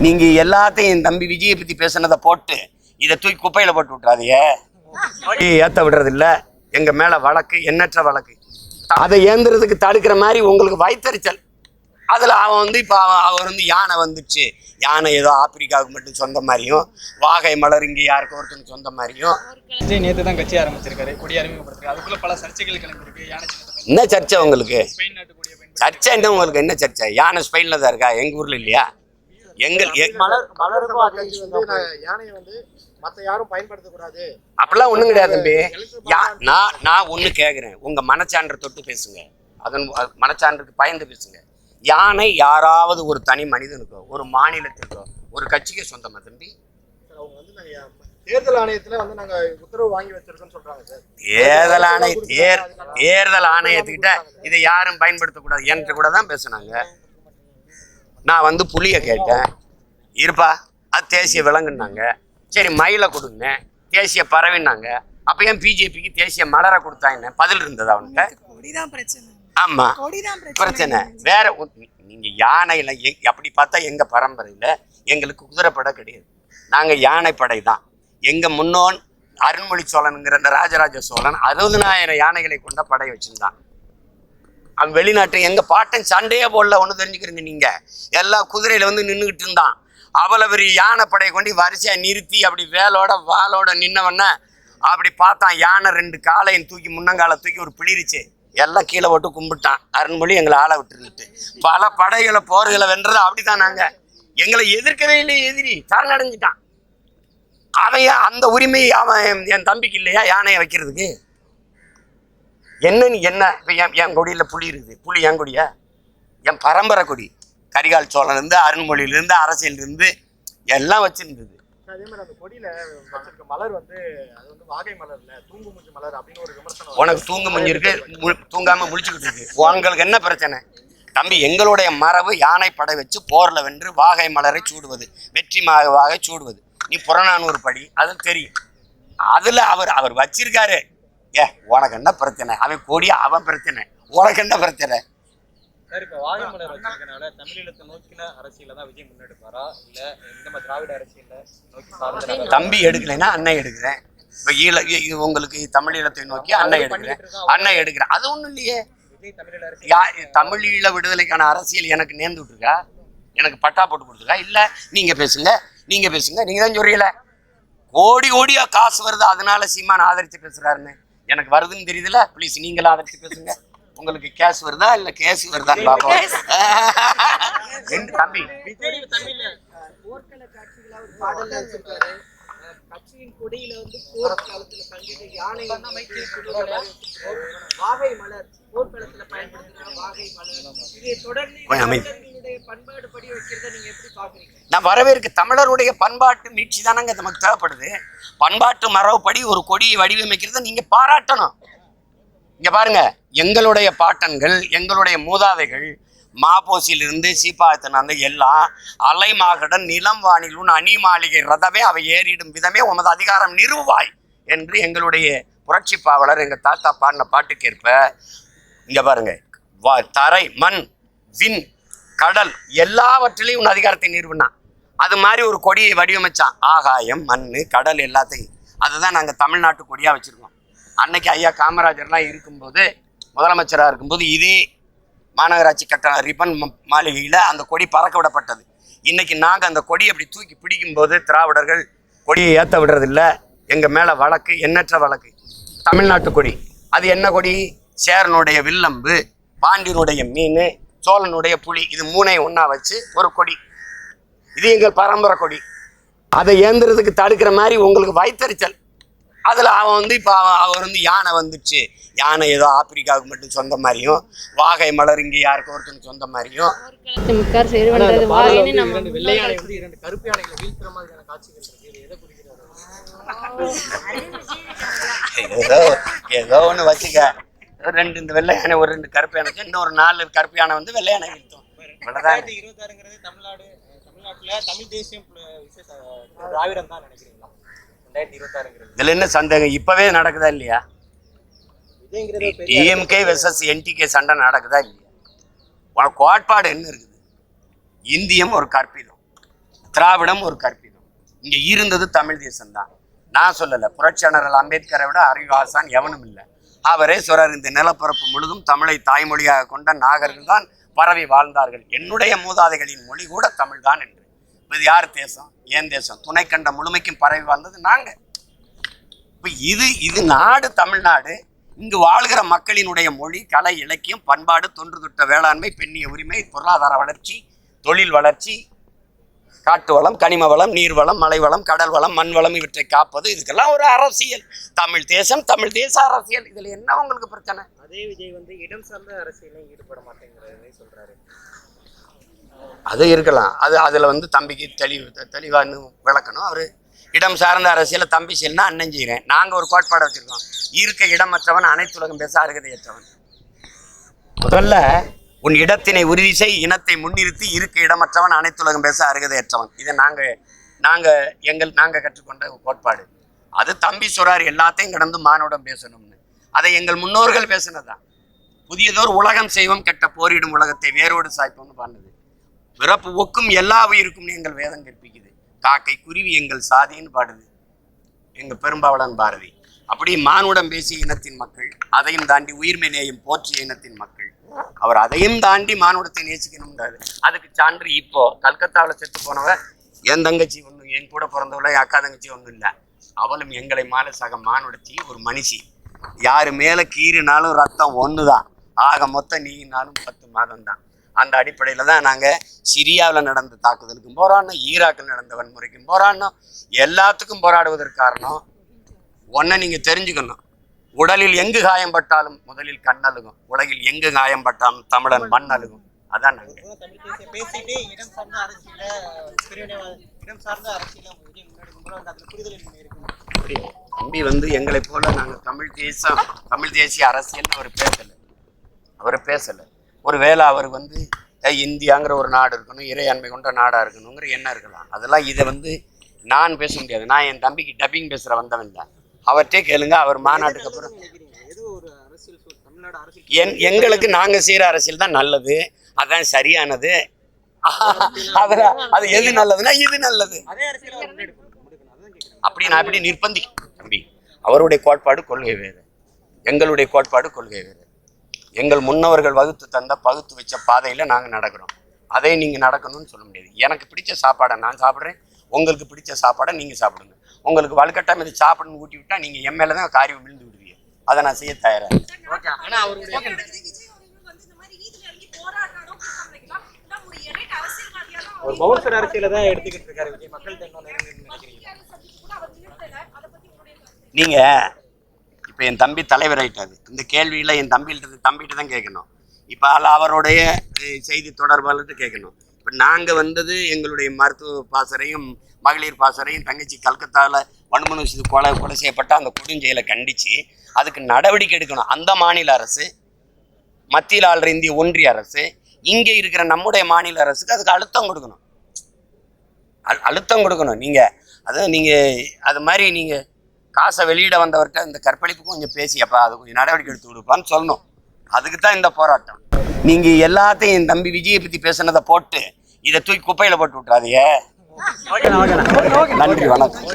நீங்க எல்லாத்தையும் என் தம்பி விஜயை பத்தி பேசுனதை போட்டு இதை தூக்கி குப்பையில போட்டு விட்டுறாதீங்க. ஏத்த விடுறது இல்ல. எங்க மேல வழக்கு, எண்ணற்ற வழக்கு. அதை ஏந்துறதுக்கு தடுக்கிற மாதிரி உங்களுக்கு வயிற்றுச்சல். அதுல அவன் வந்து இப்ப அவர் வந்து யானை வந்துச்சு, யானை ஏதோ ஆப்பிரிக்காவுக்கு மட்டும் சொந்த மாதிரியும், வாகை மலர் இங்கே யாருக்கும் ஒருத்தனுக்கு சொந்த மாதிரியும். விஜய் நேற்று தான் கட்சி ஆரம்பிச்சிருக்காரு, கொடி அறிமுகப்படுத்திருக்காரு. அதுக்குள்ள பல சர்ச்சைகள் கிளம்பிருக்கு. யானை என்ன சர்ச்சை உங்களுக்கு? சர்ச்சை என்ன உங்களுக்கு? என்ன சர்ச்சை? யானை ஸ்பெயின்ல தான் இருக்கா, எங்க ஊர்ல இல்லையா? அப்படிலாம் ஒண்ணும் கிடையாது தம்பி. நான் ஒண்ணு கேக்குறேன், உங்க மனச்சான்று தொட்டு பேசுங்க. அதன் மனச்சான்றுக்கு பயந்து பேசுங்க. யானை யாராவது ஒரு தனி மனிதனுக்கோ, ஒரு மாநிலத்திற்கோ, ஒரு கட்சிக்கு சொந்தமா தம்பி? தேர்தல் ஆணையத்துல வந்து நாங்க உத்தரவு வாங்கி வச்சிருக்கோம் சொல்றாங்க சார். தேர்தல் ஆணையத்துக்கிட்ட இதை யாரும் பயன்படுத்தக்கூடாது என்று கூட தான் பேசுனாங்க. நான் வந்து புலியை கேட்டேன், இருப்பா அது தேசிய விலங்குன்னாங்க. சரி மயிலை கொடுங்க, தேசிய பறவைன்னாங்க. அப்ப ஏன் பிஜேபிக்கு தேசிய மலரை கொடுத்தாங்க? பதில் இருந்தது அவனுக்கு? ஆமா, பிரச்சனை வேற. நீங்க யானையில அப்படி பார்த்தா எங்க பரம்பரையில எங்களுக்கு குதிரைப்படை கிடையாது. நாங்க யானைப்படை தான். எங்க முன்னோன் அருண்மொழி சோழனுங்கிற அந்த ராஜராஜ சோழன் 60,000 யானைகளை கொண்ட படை வச்சிருந்தான். அவன் வெளிநாட்டு எங்க பாட்டன் சண்டையே போடல. ஒண்ணு தெரிஞ்சுக்கிறீங்க, நீங்க எல்லா குதிரையில வந்து நின்றுகிட்டு இருந்தான். அவ்வளவு பெரிய யானைப்படையை கொண்டு வரிசையா நிறுத்தி அப்படி வேலோட வாளோட நின்னவன அப்படி பார்த்தான். யானை 2 காலையும் தூக்கி முன்னங்கால தூக்கி ஒரு பிளிரிச்சு எல்லாம் கீழே போட்டு கும்பிட்டான். அருண்மொழி எங்களை ஆளை விட்டுருந்துட்டு பல படைகளை போர்களை வென்றது. அப்படிதான் நாங்க. எங்களை எதிர்க்கவே இல்லை, எதிரி சரணடைஞ்சிட்டான். அவன் அந்த உரிமை அவன் என் தம்பிக்கு இல்லையா யானையை வைக்கிறதுக்கு? என்ன நீ என்ன? என் கொடியில புலி இருக்குது. புலி என் கொடியா? என் பரம்பரை கொடி. கரிகால் சோழன் இருந்து, அருண்மொழியிலிருந்து, அரசியல் இருந்து எல்லாம் வச்சிருந்தது. அதே மாதிரி அந்த கொடியில வச்சிருக்க மலர் வந்து அது வந்து வாகை மலர் இல்ல, தூங்கு மூஞ்சி மலர் அப்படின்னு ஒரு விமர்சனம். உனக்கு தூங்கு மூஞ்சி இருக்கு, தூங்காம முழிச்சுக்கிட்டு இருக்கு. உங்களுக்கு என்ன பிரச்சனை தம்பி? எங்களுடைய மரபு யானை படை வச்சு போர்ல வென்று வாகை மலரை சூடுவது, வெற்றி வாகை சூடுவது. நீ புறநானூறு படி, அது தெரியும். அதுல அவர் வச்சிருக்காரு. உனக்கு என்ன பிரச்சனை? அவன் கொடி, அவன் பிரச்சனை. உனக்கு என்ன பிரச்சனை? தம்பி எடுக்கலைன்னா அண்ணன் எடுக்கிறேன். இப்ப உங்களுக்கு தமிழீழத்தை நோக்கி அண்ணன் எடுக்கிறேன். அது ஒண்ணும் இல்லையே. தமிழீழ விடுதலைக்கான அரசியல் எனக்கு நேர்ந்து விட்டுருக்கா? எனக்கு பட்டா போட்டு கொடுத்துருக்கா? இல்ல. நீங்க பேசுங்க. நீங்க தான் சொல்றீங்கள கோடியா காசு வருது, அதனால சீமான் ஆதரிச்சு பேசுறாருன்னு எனக்கு வருதுன்னு தெரியுதுல. ப்ளீஸ் நீங்களும் ஆதரிச்சு பேசுங்க. உங்களுக்கு கேஸ் வருதா இல்ல கேஸ் வருதான்னு பாப்போம். தம்பி கட்சியின் கொடியில வந்து போர்க்களத்துல பங்கேற்ற யானை வாகை மலர் போர்க்களத்துல பயன்படுத்துற வாகை மலர் இதை தொடர்ந்து பண்பாடு படி வைக்கிறத நீங்க எப்படி பாக்குறீங்க? நான் வரவேற்கு. தமிழருடைய பண்பாட்டு மீட்சி தானங்க நமக்கு தேவைப்படுது. பண்பாட்டு மரபுப்படி ஒரு கொடியை வடிவமைக்கிறத நீங்க பாராட்டணும். இங்க பாருங்க, எங்களுடைய பாட்டன்கள், எங்களுடைய மூதாதைகள் மாப்போசிலிருந்து சீப்பாத்தனாந்த எல்லாம் அலைமாகடன் நிலம் வானிலும் அணி மாளிகை ரதமே அவை ஏறிடும் விதமே உமது அதிகாரம் நிறுவாய் என்று எங்களுடைய புரட்சி பாவலர் எங்க தாத்தா பாடின பாட்டுக்கேற்ப இங்க பாருங்க, தரை, மண், விண், கடல் எல்லாவற்றிலையும் உன் அதிகாரத்தை நிறுவனா. அது மாதிரி ஒரு கொடியை வடிவமைச்சான். ஆகாயம், மண், கடல் எல்லாத்தையும். அதுதான் நாங்கள் தமிழ்நாட்டு கொடியா வச்சிருக்கோம். அன்னைக்கு ஐயா காமராஜர்லாம் இருக்கும்போது, முதலமைச்சராக இருக்கும்போது இதே மாநகராட்சி கட்டண ரிப்பன் மாளிகையில் அந்த கொடி பறக்க விடப்பட்டது. இன்னைக்கு நாங்கள் அந்த கொடியை அப்படி தூக்கி பிடிக்கும்போது திராவிடர்கள் கொடியை ஏற்ற விடுறதில்ல. எங்கள் மேலே வழக்கு, எண்ணற்ற வழக்கு. தமிழ்நாட்டு கொடி அது என்ன கொடி? சேரனுடைய வில்லம்பு, பாண்டியனுடைய மீன், சோழனுடைய புலி, இது 3ஐயும் ஒன்றா வச்சு ஒரு கொடி. இது எங்கள் பரம்பரை கொடி. அதை ஏந்துறதுக்கு தடுக்கிற மாதிரி உங்களுக்கு வயிற்றுச்சல். அதில் அவன் வந்து இப்போ அவர் வந்து யானை வந்துச்சு, யானை ஏதோ ஆப்பிரிக்காவுக்கு மட்டும் சொந்த மாதிரியும், வாகை மலர் இங்கே யாருக்கும் ஒருத்தனுக்கு சொந்த மாதிரியும். ஏதோ ஒன்று வச்சுக்க. 2 இந்த வெள்ளை யானை, ஒரு 2 கருப்பு யானை, இன்னொரு 4 கருப்பு யானை வந்து வெள்ளை யானை வீழ்த்தும். தமிழ்நாட்டுல தமிழ் தேசியம் திராவிடம் தான் நினைக்கிறீங்களா? இதுல என்ன சந்தேகம்? இப்பவே நடக்குதா இல்லையா? டிஎம்கே வெர்சஸ் என்டிகே சண்டை நடக்குதா இல்லையா? உனக்கு கோட்பாடு என்ன இருக்குது? இந்தியம் ஒரு கற்பிதம். திராவிடம் ஒரு கற்பிதம். இங்க இருந்தது தமிழ் தேசம்தான். நான் சொல்லல, புரட்சியாளர் அம்பேத்கரை விட அறிவாசான் எவனும் இல்லை. அவரே சொல்றார், இந்த நிலப்பரப்பு முழுதும் தமிழை தாய்மொழியாக கொண்ட நாகர்கள் தான் பரவி வாழ்ந்தார்கள், என்னுடைய மூதாதைகளின் மொழி கூட தமிழ் தான் என்று. இது யார் தேசம்? ஏன் தேசம்? துணைக்கண்ட முழுமைக்கும் பரவி வாழ்ந்தது நாங்க. இப்ப இது நாடு தமிழ்நாடு. இங்கு வாழ்கிற மக்களினுடைய மொழி, கலை, இலக்கியம், பண்பாடு, தொன்று தொட்ட வேளாண்மை, பெண்ணிய உரிமை, பொருளாதார வளர்ச்சி, தொழில் வளர்ச்சி, காட்டு வளம், கனிம வளம், நீர் வளம், மலை வளம், கடல் வளம், மண் வளம், இவற்றை காப்பது, இதுக்கெல்லாம் ஒரு அரசியல். தமிழ் தேசம், தமிழ் தேச அரசியல். இதுல என்ன உங்களுக்கு பிரச்சனை? அதே விஜய் வந்து இடம் சார்ந்த அரசியலும் ஈடுபட மாட்டேங்கிறதை சொல்றாரு. அது இருக்கலாம். அதுல வந்து தம்பிக்கு தெளிவா இன்னும் விளக்கணும். அவரு இடம் சார்ந்த அரசியலை தம்பி செய்யணும்னா அண்ணன் செய்கிறேன். நாங்க ஒரு கோட்பாடை வச்சிருக்கோம், இருக்க இடமற்றவன் அனைத்துலகம் பேச அருகதையற்றவன். முதல்ல உன் இடத்தினை உறுதி செய், இனத்தை முன்னிறுத்தி, இருக்க இடமற்றவன் அனைத்துலகம் பேச அருகதையற்றவன். இதை நாங்க கற்றுக்கொண்ட கோட்பாடு. அது தம்பி சொல்றாரு, எல்லாத்தையும் கடந்து மானுடம் பேசணும்னு. அதை எங்கள் முன்னோர்கள் பேசினதான். புதியதோர் உலகம் செய்வோம், கெட்ட போரிடும் உலகத்தை வேரோடு சாய்ப்போம்னு பாடுது. பிறப்பு ஒக்கும் எல்லா உயிருக்கும் எங்கள் வேதம் கற்பிக்குது. காக்கை குருவி எங்கள் சாதின்னு பாடுது எங்க பெரும்பாவளன் பாரதி. அப்படி மானுடம் பேசிய இனத்தின் மக்கள், அதையும் தாண்டி உயிர்மை நேயம் போற்றிய இனத்தின் மக்கள். அவர் அதையும் தாண்டி மானுடத்தை நேசிக்கணும்ன்றாரு. அதுக்கு சான்று இப்போ கல்கத்தாவில் செத்து போனவ என் தங்கச்சி ஒன்றும், என் கூட பிறந்தவள என் அக்கா தங்கச்சி ஒன்றும் இல்லை. அவளும் எங்களை மேல சக மானுடத்தி ஒரு மனுஷி. யாரு மேல கீறினாலும் ரத்தம் ஒண்ணுதான். ஆக மொத்தம் நீனாலும் 10 மாதம் தான். அந்த அடிப்படையில தான் நாங்க சிரியாவில் நடந்த தாக்குதலுக்கும் போராடணும், ஈராக்கில் நடந்த வன்முறைக்கும் போராடணும். எல்லாத்துக்கும் போராடுவதற்கு காரணம் ஒன்றை நீங்க தெரிஞ்சுக்கணும். உடலில் எங்கு காயம்பட்டாலும் முதலில் கண்ணழுகும், உலகில் எங்கு காயம்பட்டாலும் தமிழன் மண் அழுகும். அதான் நாங்க தம்பி வந்து எங்களை போல நாங்க தமிழ் தேசிய அரசியல்னு அவர் பேசல. ஒருவேளை அவர் வந்து இந்தியாங்கிற ஒரு நாடு இருக்கணும், இறையாண்மை கொண்ட நாடா இருக்கணுங்கிற எண்ணம் இருக்கலாம். அதெல்லாம் இதை வந்து நான் பேச முடியாது. நான் என் தம்பிக்கு டப்பிங் பேசுற வந்தவன் தான். அவர்கிட்டே கேளுங்க. அவர் மாநாட்டுக்கு அப்புறம் எங்களுக்கு நாங்க செய்யற அரசியல் தான் நல்லது, அதான் சரியானது. அது எது நல்லதுன்னா இது நல்லது. அப்படி நான் எப்படி நிர்பந்திக்க தம்பி? அவருடைய கோட்பாடு கொள்கை வேறு, எங்களுடைய கோட்பாடு கொள்கை வேறு. எங்கள் முன்னவர்கள் வகுத்து தந்த பகுத்து வச்ச பாதையில நாங்க நடக்கிறோம். அதை நீங்க நடக்கணும்னு சொல்ல முடியாது. எனக்கு பிடிச்ச சாப்பாடை நான் சாப்பிட்றேன், உங்களுக்கு பிடிச்ச சாப்பாடை நீங்க சாப்பிடுங்க. உங்களுக்கு வலுக்கட்டாயம் இது சாப்பிடணும்னு ஊட்டி விட்டா நீங்க என் மேலதான் காரியம் விழுந்து விடுவீங்க. அதை நான் செய்ய தயாரா. ஒரு பவுன்சர் அரசியல தான் எடுத்துக்கிட்டு இருக்காரு விஜய். மக்கள் நீங்க இப்ப என் தம்பி தலைவர் ஆயிட்டாரு. இந்த கேள்வியில என் தம்பிகிட்ட தான் கேட்கணும். இப்ப அவருடைய செய்தி தொடர்பாளர்கிட்ட கேட்கணும். இப்ப நாங்க வந்தது எங்களுடைய மருத்துவ பாசறையும் மகளிர் பாசறையும் தங்கச்சி கல்கத்தாவில் வன்முறை கொலை செய்யப்பட்ட அந்த கொடுஞ்செயலை கண்டிச்சு அதுக்கு நடவடிக்கை எடுக்கணும். அந்த மாநில அரசு, மத்தியில் ஆள்ற இந்திய ஒன்றிய அரசு, இங்கே இருக்கிற நம்முடைய மாநில அரசுக்கு அதுக்கு அழுத்தம் கொடுக்கணும். நீங்க அதான் நீங்க அது மாதிரி நீங்க காசை வெளியிட வந்தவர்கிட்ட இந்த கற்பழிப்புக்கும் கொஞ்சம் பேசி அப்பா அது கொஞ்சம் நடவடிக்கை எடுத்து கொடுப்பான்னு சொல்லணும். அதுக்கு தான் இந்த போராட்டம். நீங்க எல்லாத்தையும் என் தம்பி விஜயை பத்தி பேசுனதை போட்டு இதை தூக்கி குப்பையில போட்டு விட்டுறாதீங்க. நன்றி, வணக்கம்.